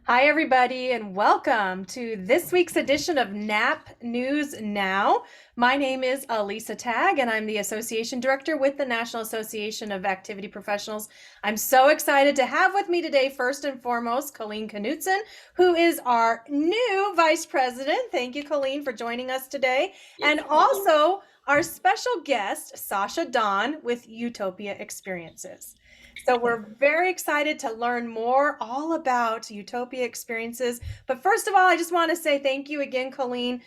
Hi, everybody, and welcome to this week's edition of NAP News Now. My name is Elisa Tagg, and I'm the Association Director with the National Association of Activity Professionals. I'm so excited to have with me today, first and foremost, Colleen Knutson, who is our new Vice President. Thank you, Colleen, for joining us today. Yes, And thank you. also our special guest, Sasha Don with Utopia Experiences. So we're very excited to learn more all about Utopia Experiences. But first of all, I just want to say thank you again, Colleen.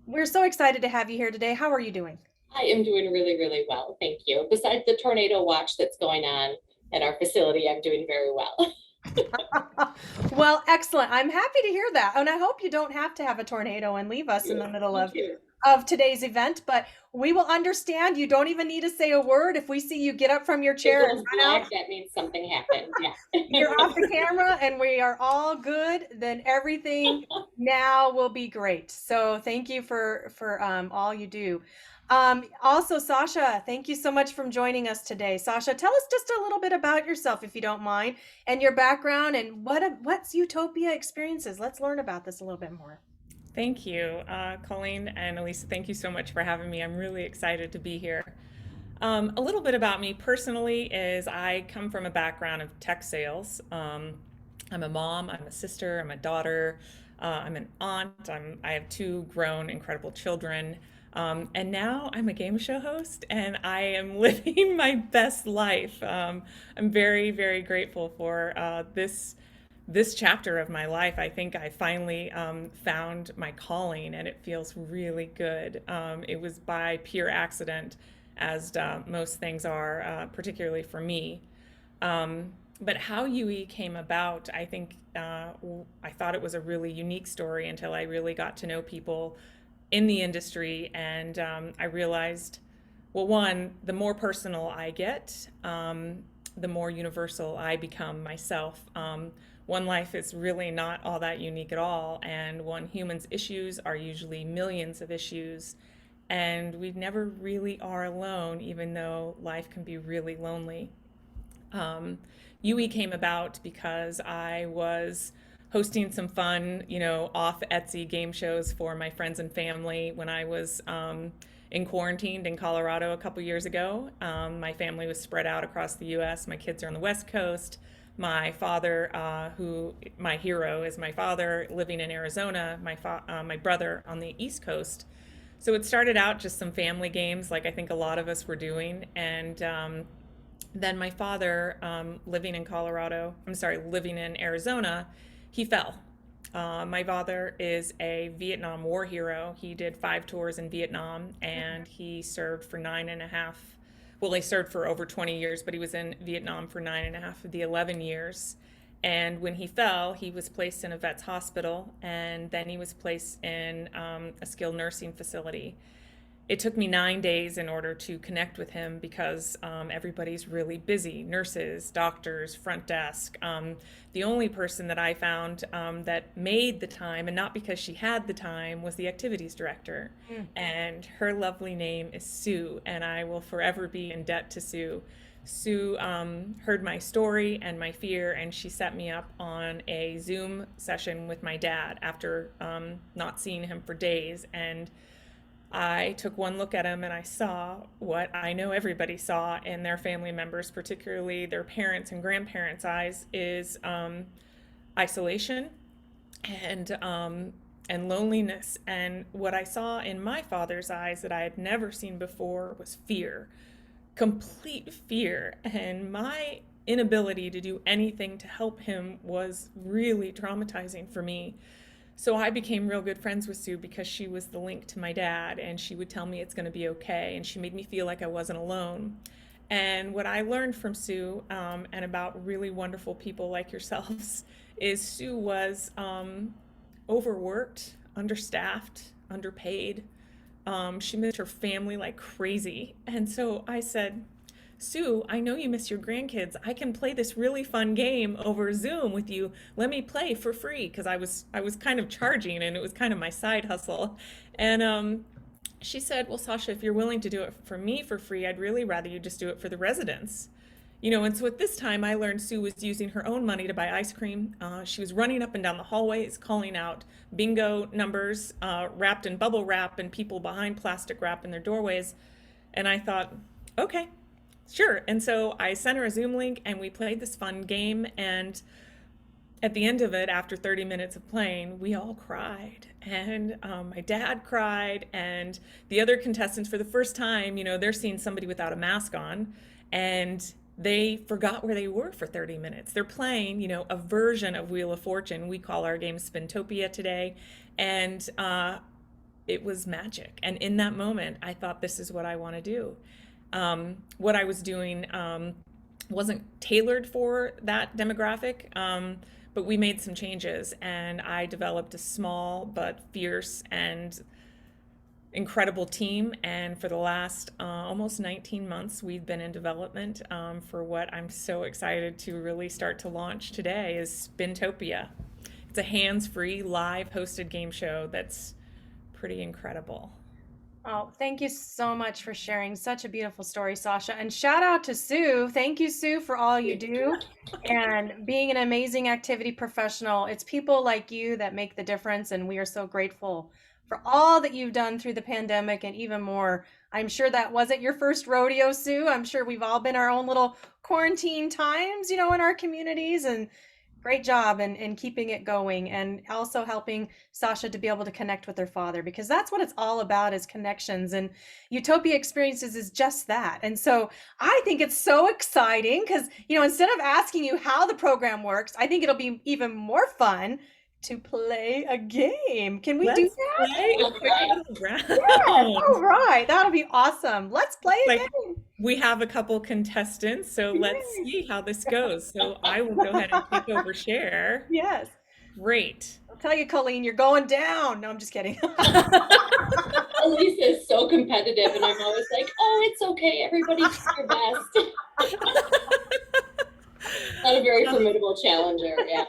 We're so excited to have you here today. How are you doing? I am doing really, really well. Thank you. Besides the tornado watch that's going on at our facility, I'm doing very well. Well, excellent. I'm happy to hear that. And I hope you don't have to have a tornado and leave us in the middle Thank you. of today's event, but we will understand. You don't even need to say a word. If we see you get up from your It chair and goes run out, black, that means something happened. Yeah. you're off the camera and we are all good, then everything now will be great. So thank you for all you do. Also, Sasha, thank you so much for joining us today. Sasha, tell us just a little bit about yourself, if you don't mind, and your background and what's Utopia Experiences. Let's learn about this a little bit more. Thank you, Colleen and Elisa. Thank you so much for having me. I'm really excited to be here. A little bit about me personally is I come from a background of tech sales. I'm a mom, I'm a sister, I'm a daughter, I'm an aunt. I have two grown, incredible children. And now I'm a game show host and I am living my best life. I'm very, very grateful for this chapter of my life. I think I finally found my calling and it feels really good. It was by pure accident, as most things are, particularly for me. But how UE came about, I think I thought it was a really unique story until I really got to know people in the industry. And I realized, well, one, the more personal I get, the more universal I become myself. One life is really not all that unique at all, and one human's issues are usually millions of issues, and we never really are alone, even though life can be really lonely. UE came about because I was hosting some fun, off Etsy game shows for my friends and family when I was in quarantined in Colorado a couple years ago. My family was spread out across the US. My kids are on the West Coast. My father, my hero is my father living in Arizona, my brother on the East Coast. So it started out just some family games, like I think a lot of us were doing. And then my father, living in Arizona, he fell. My father is a Vietnam War hero. He did 5 tours in Vietnam and he served for 9.5. Well, he served for over 20 years, but he was in Vietnam for 9.5 of the 11 years. And when he fell, he was placed in a vet's hospital and then he was placed in a skilled nursing facility. It took me 9 days in order to connect with him because everybody's really busy, nurses, doctors, front desk. The only person that I found that made the time, and not because she had the time, was the activities director. Mm. And her lovely name is Sue, and I will forever be in debt to Sue. Sue heard my story and my fear, and she set me up on a Zoom session with my dad after not seeing him for days. And I took one look at him and I saw what I know everybody saw in their family members, particularly their parents and grandparents' eyes, is isolation and and loneliness. And what I saw in my father's eyes that I had never seen before was fear, complete fear. And my inability to do anything to help him was really traumatizing for me. So I became real good friends with Sue because she was the link to my dad and she would tell me it's going to be okay and she made me feel like I wasn't alone. And what I learned from Sue and about really wonderful people like yourselves is Sue was overworked, understaffed, underpaid. She missed her family like crazy. And so I said, Sue, I know you miss your grandkids. I can play this really fun game over Zoom with you. Let me play for free because I was kind of charging and it was kind of my side hustle. And she said, "Well, Sasha, if you're willing to do it for me for free, I'd really rather you just do it for the residents. And so at this time, I learned Sue was using her own money to buy ice cream. She was running up and down the hallways, calling out bingo numbers wrapped in bubble wrap and people behind plastic wrap in their doorways. And I thought, okay, sure. And so I sent her a Zoom link and we played this fun game. And at the end of it, after 30 minutes of playing, we all cried. And my dad cried. And the other contestants, for the first time, they're seeing somebody without a mask on. And they forgot where they were for 30 minutes. They're playing, a version of Wheel of Fortune. We call our game Spintopia today. And it was magic. And in that moment, I thought, this is what I want to do. What I was doing wasn't tailored for that demographic, but we made some changes. And I developed a small but fierce and incredible team, and for the last almost 19 months we've been in development for what I'm so excited to really start to launch today is Spintopia. It's a hands-free live hosted game show that's pretty incredible. Oh, thank you so much for sharing such a beautiful story, Sasha. And shout out to Sue. Thank you, Sue, for all you do and being an amazing activity professional. It's people like you that make the difference, and we are so grateful for all that you've done through the pandemic and even more. I'm sure that wasn't your first rodeo, Sue. I'm sure we've all been our own little quarantine times, in our communities, and great job in keeping it going and also helping Sasha to be able to connect with her father, because that's what it's all about, is connections. And Utopia Experiences is just that. And so I think it's so exciting because, instead of asking you how the program works, I think it'll be even more fun to play a game. Can we do that? Play a quick little round. Yes. All right. That'll be awesome. Let's play a game. We have a couple contestants, so let's see how this goes. So I will go ahead and take over share. Yes. Great. I'll tell you, Colleen, you're going down. No, I'm just kidding. Elisa is so competitive, and I'm always like, oh, it's okay. Everybody do your best. Not a very formidable challenger. Yeah.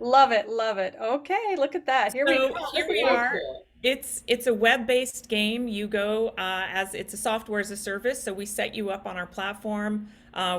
Love it, love it. Okay, look at that. Here we go. Here we are. It's a web-based game. You go as it's a software as a service, so we set you up on our platform.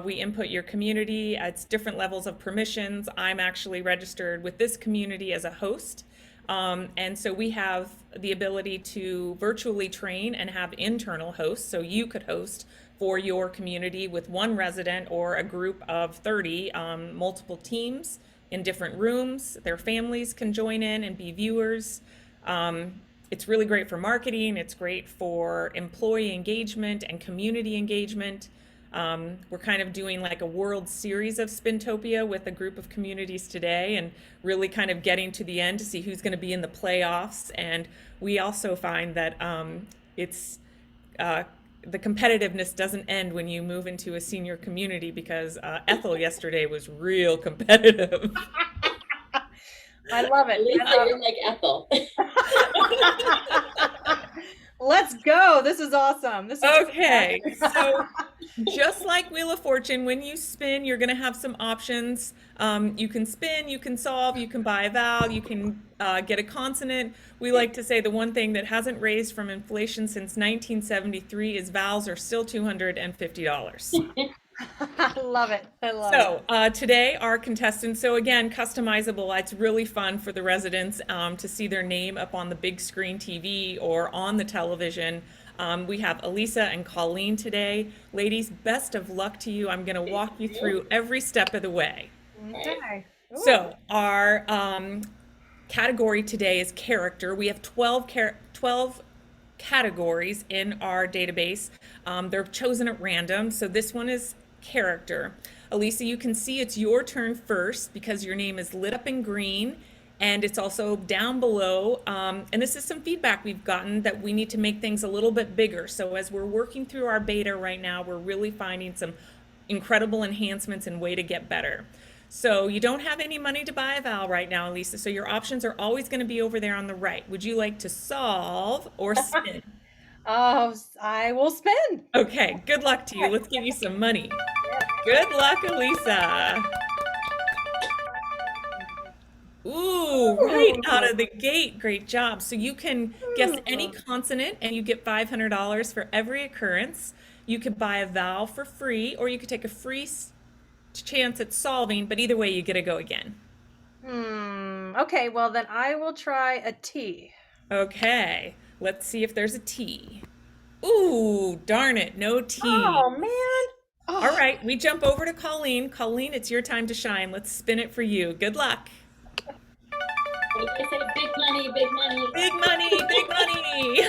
We input your community. It's different levels of permissions. I'm actually registered with this community as a host. And so we have the ability to virtually train and have internal hosts. So you could host for your community with one resident or a group of 30, multiple teams in different rooms. Their families can join in and be viewers. It's really great for marketing. It's great for employee engagement and community engagement. We're kind of doing like a World Series of Spintopia with a group of communities today, and really kind of getting to the end to see who's going to be in the playoffs. And we also find that the competitiveness doesn't end when you move into a senior community, because Ethel yesterday was real competitive. I love it. Lisa, you're like Ethel. Let's go. This is awesome. This is okay. So just like Wheel of Fortune, when you spin, you're going to have some options. You can spin, you can solve, you can buy a vowel, you can get a consonant. We like to say the one thing that hasn't raised from inflation since 1973 is vowels are still $250. I love it. I love it. So today our contestants, so again, customizable. It's really fun for the residents to see their name up on the big screen TV or on the television. We have Elisa and Colleen today. Ladies, best of luck to you. I'm going to walk you through every step of the way. Okay. Ooh. So our category today is character. We have 12 categories in our database. They're chosen at random. So this one is character. Elisa, you can see it's your turn first because your name is lit up in green, and it's also down below. And this is some feedback we've gotten that we need to make things a little bit bigger. So as we're working through our beta right now, we're really finding some incredible enhancements and way to get better. So you don't have any money to buy a vowel right now, Elisa, so your options are always going to be over there on the right. Would you like to solve or spin? Oh, I will spin. Okay, good luck to you. Let's give you some money. Good luck, Elisa. Ooh, right Right out of the gate. Great job. So you can guess any Hmm. consonant and you get $500 for every occurrence. You could buy a vowel for free, or you could take a free chance at solving, but either way, you get to go again. Okay, well then I will try a T. Okay, let's see if there's a T. Ooh, darn it, no T. Oh man. All Oh, right, we jump over to Colleen. Colleen, it's your time to shine. Let's spin it for you. Good luck. What did I say? Big money, big money. Big money, big money.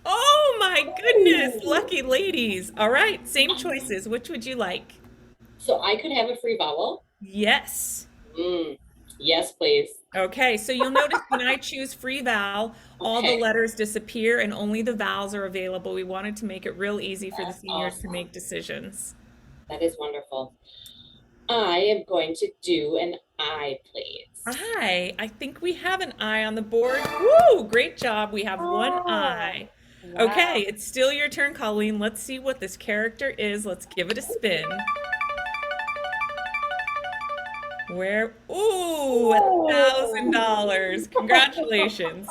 Oh my goodness, Ooh. lucky ladies. All right, same choices. Which would you like? So I could have a free vowel? Yes. Mm, yes, please. Okay, so you'll notice when I choose free vowel, all the Okay, letters disappear and only the vowels are available. We wanted to make it real easy for the that's seniors to awesome. make decisions. That is wonderful. I am going to do an I, please. I think we have an I on the board. Woo, great job. We have one oh, I. Okay, wow. it's still your turn, Colleen. Let's see what this character is. Let's give it a spin. Where? Ooh, Oh. $1,000. Congratulations.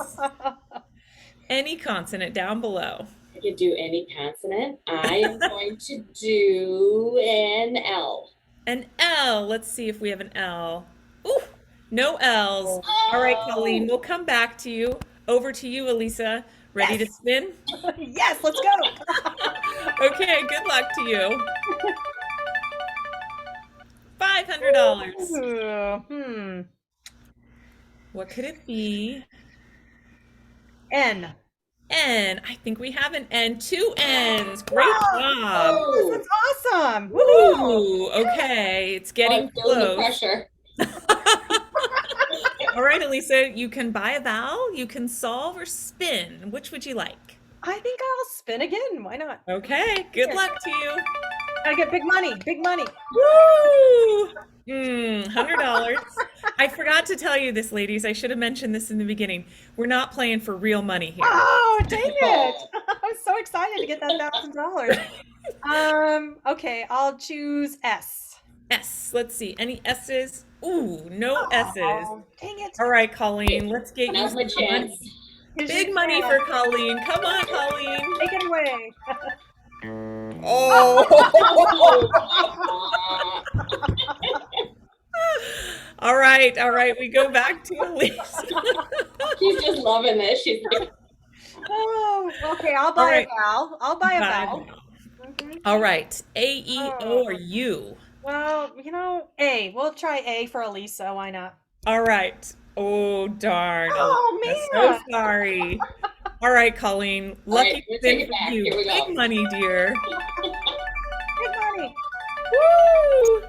Any consonant down below. I can do any consonant. I am going to do an L. An L. Let's see if we have an L. Ooh, no L's. All right, Colleen, Oh, we'll come back to you. Over to you, Elisa. Ready to Yes. spin? Yes, let's go. Okay, good luck to you. $500. Ooh, What could it be? N. N. I think we have an N. Two N's. Great Wow. job. Yes, oh, that's awesome. Woohoo. Ooh, okay. It's oh, getting I'm feeling the close. pressure. All right, Elisa, you can buy a vowel, you can solve or spin. Which would you like? I think I'll spin again. Why not? Okay, good Here. luck to you. I get big money. Big money. Woo! $100. I forgot to tell you this, ladies. I should have mentioned this in the beginning. We're not playing for real money here. Oh, dang it. Oh, I'm so excited to get that $1,000. Okay, I'll choose S. S. Let's see. Any S's? Ooh, no S's. Oh, dang it. All right, Colleen, let's get you now's my some money. chance. Here's your Big money chance. for Colleen. Come on, Colleen. Take it away. Oh. Oh, All right. We go back to Elise. she's just loving this. She's like, Oh, okay, I'll All buy a right. vowel. I'll buy a Bye. vowel. Mhm. All right. A, E, O, or Oh, U. well, A. We'll try A for Elisa. Why not? All right. Oh, darn, Oh, Elisa. So man. sorry. All right, Colleen. all right, Lucky we're spin taking it for back. you. Here we Big go. money, dear. Big money. Woo!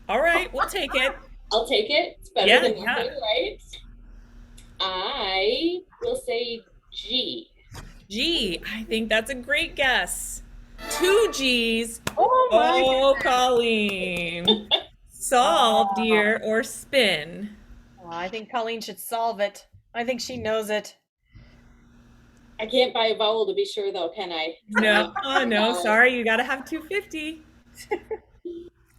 All right, we'll take it. I'll take it. It's better Yeah, than yeah. nothing, right? I will say G. G. I think that's a great guess. Two G's. Oh, my Oh, goodness. Colleen. Solve, Oh, dear, or spin. well, I think Colleen should solve it. I think she knows it. I can't buy a vowel to be sure, though, can I? No, oh no, Vowels. sorry, you gotta have 250.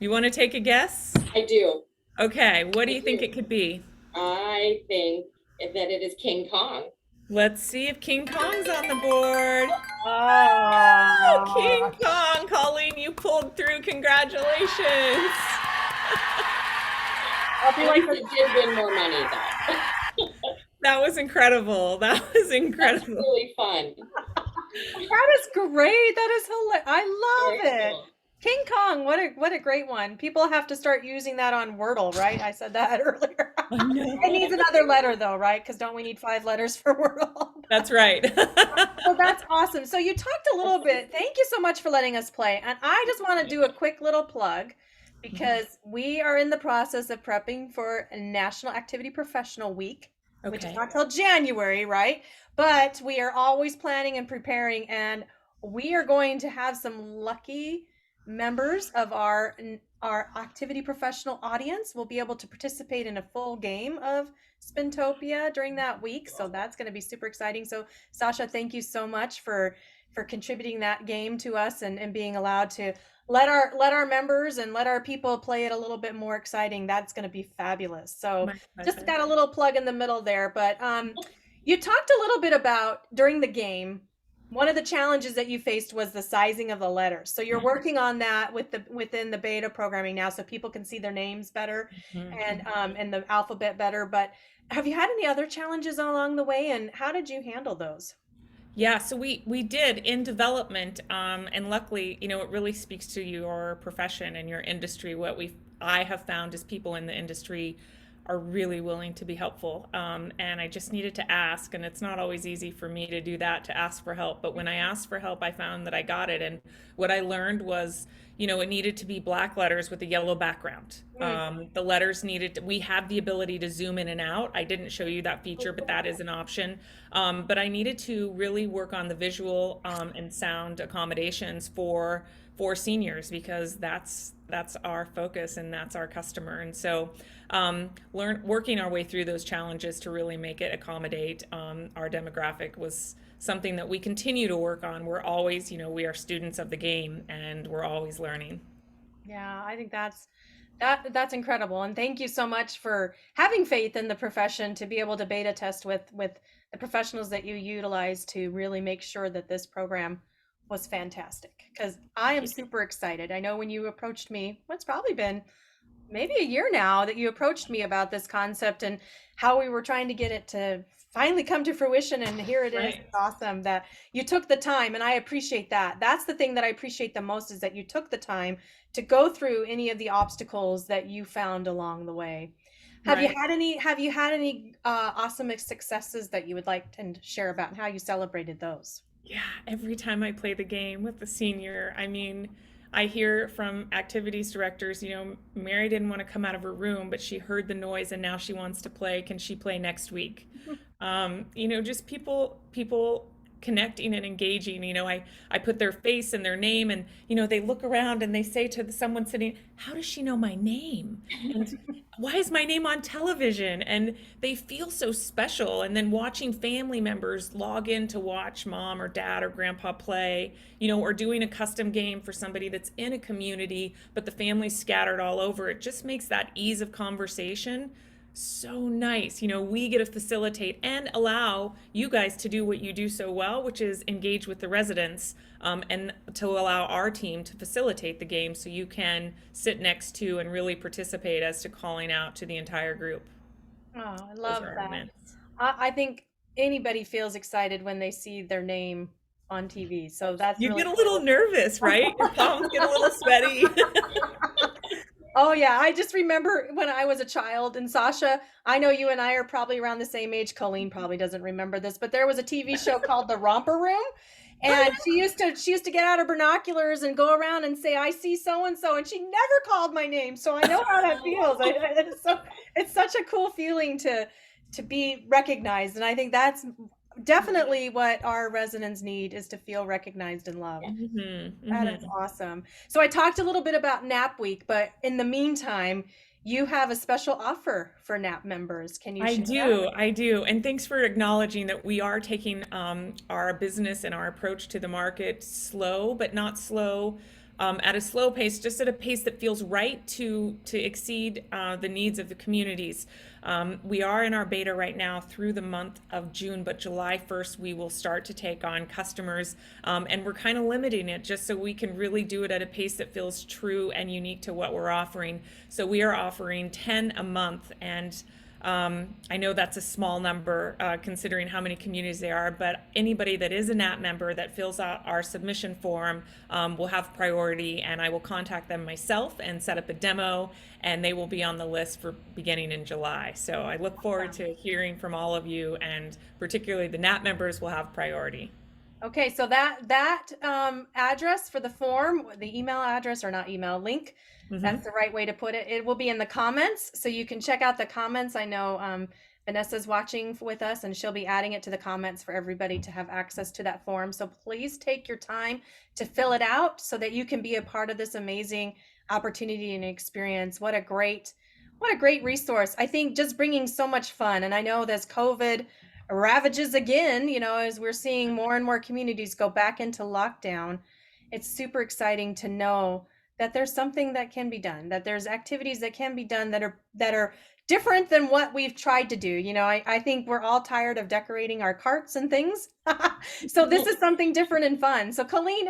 You want to take a guess? I do. Okay, what do I you think do. it could be? I think that it is King Kong. Let's see if King Kong's on the board. Oh, King Oh, Kong, Colleen, you pulled through. Congratulations. I'll be At like, least it did win more money, though. That was incredible. That was That's incredible. really fun. that is great. That is hilarious. I Very love it. cool. King Kong, what a great one. People have to start using that on Wordle, right? I said that earlier. I It needs know. another letter though, right? Because don't we need 5 letters for Wordle? That's right. So that's awesome. So you talked a little bit. Thank you so much for letting us play. And I just want to do a quick little plug because we are in the process of prepping for National Activity Professional Week, which is Okay. not till January, right? But we are always planning and preparing, and we are going to have some lucky members of our activity professional audience will be able to participate in a full game of Spintopia during that week. So that's going to be super exciting. So Sasha, thank you so much for for contributing that game to us and being allowed to let our members and let our people play it a little bit more exciting. That's going to be fabulous. So My just pleasure. got a little plug in the middle there, but you talked a little bit about during the game. One of the challenges that you faced was the sizing of the letters. So you're working on that within the beta programming now, so people can see their names better Mhm. and the alphabet better. But have you had any other challenges along the way, and how did you handle those? Yeah, so we did in development, and luckily, it really speaks to your profession and your industry. I have found is people in the industry are really willing to be helpful, and I just needed to ask, and it's not always easy for me to do that, to ask for help. But when I asked for help, I found that I got it, and what I learned was, it needed to be black letters with a yellow background. Mm. The letters we have the ability to zoom in and out. I didn't show you that feature, but that is an option. But I needed to really work on the visual and sound accommodations for seniors because that's our focus and that's our customer. And so working our way through those challenges to really make it accommodate our demographic was something that we continue to work on. We're always, we are students of the game and we're always learning. Yeah, I think that's incredible. And thank you so much for having faith in the profession to be able to beta test with the professionals that you utilize to really make sure that this program was fantastic. Because I am super excited. I know when you approached me, it's probably been maybe a year now that you approached me about this concept and how we were trying to get it to finally come to fruition, and here it is. Right. It's awesome that you took the time, and I appreciate that. That's the thing that I appreciate the most, is that you took the time to go through any of the obstacles that you found along the way. Right. Have you had any awesome successes that you would like to share about and how you celebrated those? Yeah, every time I play the game with the senior, I mean, I hear from activities directors, Mary didn't want to come out of her room, but she heard the noise and now she wants to play. Can she play next week? Just people connecting and engaging. I put their face and their name, and they look around and they say to someone sitting, "How does she know my name?" And why is my name on television? And they feel so special. And then watching family members log in to watch mom or dad or grandpa play, or doing a custom game for somebody that's in a community, but the family's scattered all over, it just makes that ease of conversation so nice. We get to facilitate and allow you guys to do what you do so well, which is engage with the residents, and to allow our team to facilitate the game so you can sit next to and really participate as to calling out to the entire group. Oh, I Those love are our that. wins. I think anybody feels excited when they see their name on TV. So that's You really get a little cool. nervous, right? Your palms get a little sweaty. Oh yeah, I just remember when I was a child, and Sasha, I know you and I are probably around the same age. Colleen probably doesn't remember this, but there was a TV show called The Romper Room, and Oh, she used to get out her binoculars and go around and say, "I see so and she never called my name, so I know how that feels. It's such a cool feeling to be recognized, and I think that's definitely what our residents need, is to feel recognized and loved. yeah. Hmm. That is Hmm. awesome. So I talked a little bit about Nap Week, but in the meantime, you have a special offer for Nap members. Can you I share that? do, I do. And thanks for acknowledging that we are taking our business and our approach to the market slow, but not slow at a slow pace, just at a pace that feels right to exceed the needs of the communities. We are in our beta right now through the month of June, but July 1st we will start to take on customers, and we're kind of limiting it just so we can really do it at a pace that feels true and unique to what we're offering. So we are offering 10 a month, and I know that's a small number considering how many communities there are, but anybody that is a NAP member that fills out our submission form will have priority, and I will contact them myself and set up a demo, and they will be on the list for beginning in July. So I look forward to hearing from all of you, and particularly the NAP members will have priority. Okay, so that address for the form, the email address, or not email, link, Hmm. that's the right way to put it. It will be in the comments, so you can check out the comments. I know Vanessa's watching with us, and she'll be adding it to the comments for everybody to have access to that form. So please take your time to fill it out so that you can be a part of this amazing opportunity and experience. What a great resource. I think just bringing so much fun. And I know there's COVID ravages again, as we're seeing more and more communities go back into lockdown. It's super exciting to know that there's something that can be done, that there's activities that can be done that are different than what we've tried to do. I think we're all tired of decorating our carts and things. So this is something different and fun. So Colleen,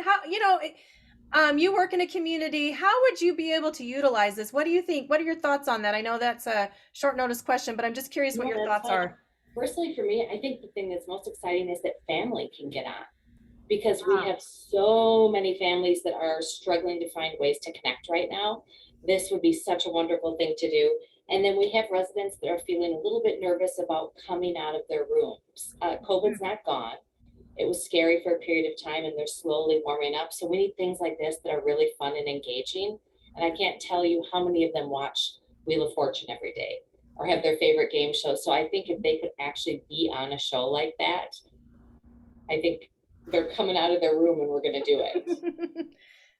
you work in a community. How would you be able to utilize this? What do you think? What are your thoughts on that? I know that's a short notice question, but I'm just curious what No, your that's thoughts fine. are. Personally, for me, I think the thing that's most exciting is that family can get on, because we Ah, have so many families that are struggling to find ways to connect right now. This would be such a wonderful thing to do. And then we have residents that are feeling a little bit nervous about coming out of their rooms. COVID's not gone. It was scary for a period of time, and they're slowly warming up. So we need things like this that are really fun and engaging. And I can't tell you how many of them watch Wheel of Fortune every day or have their favorite game show. So I think if they could actually be on a show like that, I think they're coming out of their room and we're going to do it.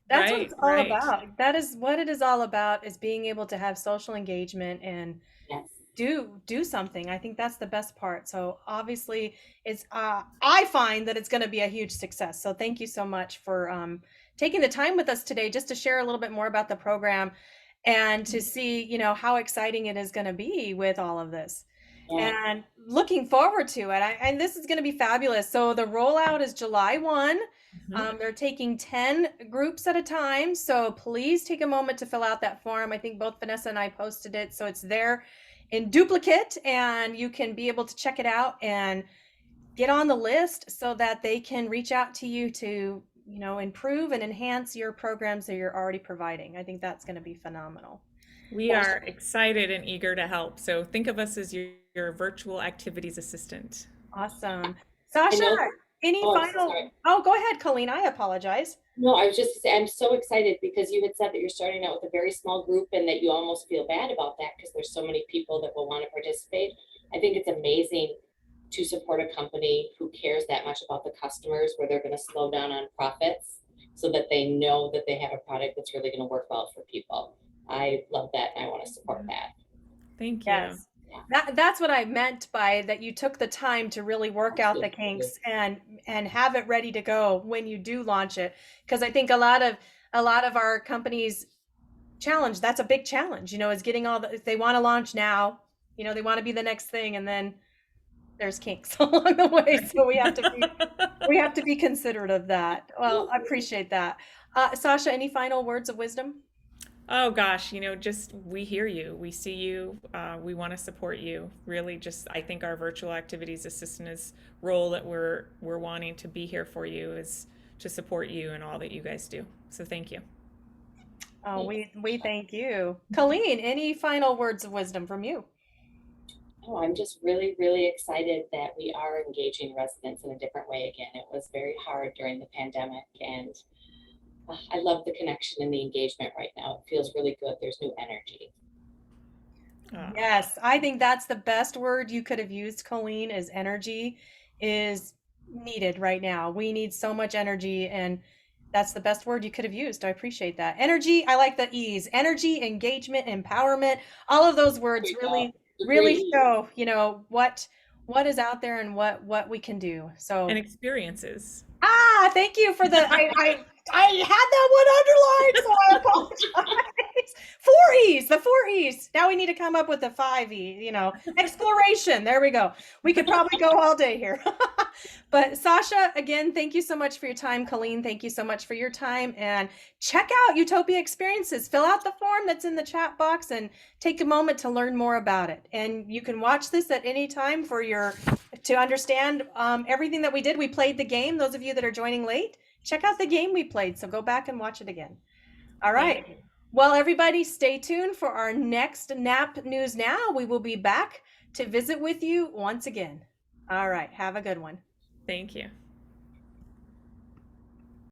that's what it's Right, all right. about. That is what it is all about, is being able to have social engagement and Yes. do something. I think that's the best part. So obviously it's I find that it's going to be a huge success. So thank you so much for taking the time with us today just to share a little bit more about the program and to see, how exciting it is going to be with all of this. Yeah. And looking forward to it. And this is going to be fabulous. So the rollout is July 1. Mhm. They're taking 10 groups at a time. So please take a moment to fill out that form. I think both Vanessa and I posted it. So it's there in duplicate, and you can be able to check it out and get on the list so that they can reach out to you to, improve and enhance your programs that you're already providing. I think that's going to be phenomenal. We Well, are excited and eager to help. So think of us as your virtual activities assistant. Awesome. I Sasha, know. any Oh, I'm so final? sorry. Oh, go ahead, Colleen. I apologize. No, I was just to say, I'm so excited because you had said that you're starting out with a very small group and that you almost feel bad about that because there's so many people that will want to participate. I think it's amazing to support a company who cares that much about the customers, where they're going to slow down on profits so that they know that they have a product that's really going to work well for people. I love that and I want to support that. Thank you. Yes. Yeah, That's what I meant by that you took the time to really work out the absolutely. kinks and have it ready to go when you do launch it. Because I think a lot of our companies challenge, that's a big challenge, is getting all the, if they want to launch now, they want to be the next thing, and then there's kinks along the way. So we have to be considerate of that. Well, I Absolutely. appreciate that. Sasha, any final words of wisdom? Oh gosh, just we hear you, we see you, we want to support you. Really, just I think our virtual activities assistant is role that we're wanting to be here for you is to support you and all that you guys do. So thank you. Oh, Thanks. we thank you. Colleen, any final words of wisdom from you? Oh, I'm just really, really excited that we are engaging residents in a different way again. It was very hard during the pandemic, and I love the connection and the engagement right now. It feels really good. There's new energy. Uh, Yes, I think that's the best word you could have used, Colleen, is energy is needed right now. We need so much energy, and that's the best word you could have used. I appreciate that. Energy, I like the E's. Energy, engagement, empowerment, all of those There words you go. really, The three really E's. show, what is out there and what we can do. and So experiences. thank you for the I had that one underlined, so I apologize. Four E's, the four E's. Now we need to come up with the five E, exploration. There we go. We could probably go all day here. But Sasha, again, thank you so much for your time. Colleen, thank you so much for your time. And check out Utopia Experiences. Fill out the form that's in the chat box and take a moment to learn more about it. And you can watch this at any time to understand everything that we did. We played the game. Those of you that are joining late, check out the game we played. So go back and watch it again. All Thank right. you. Well, everybody, stay tuned for our next NAP News Now. We will be back to visit with you once again. All right. Have a good one. Thank you.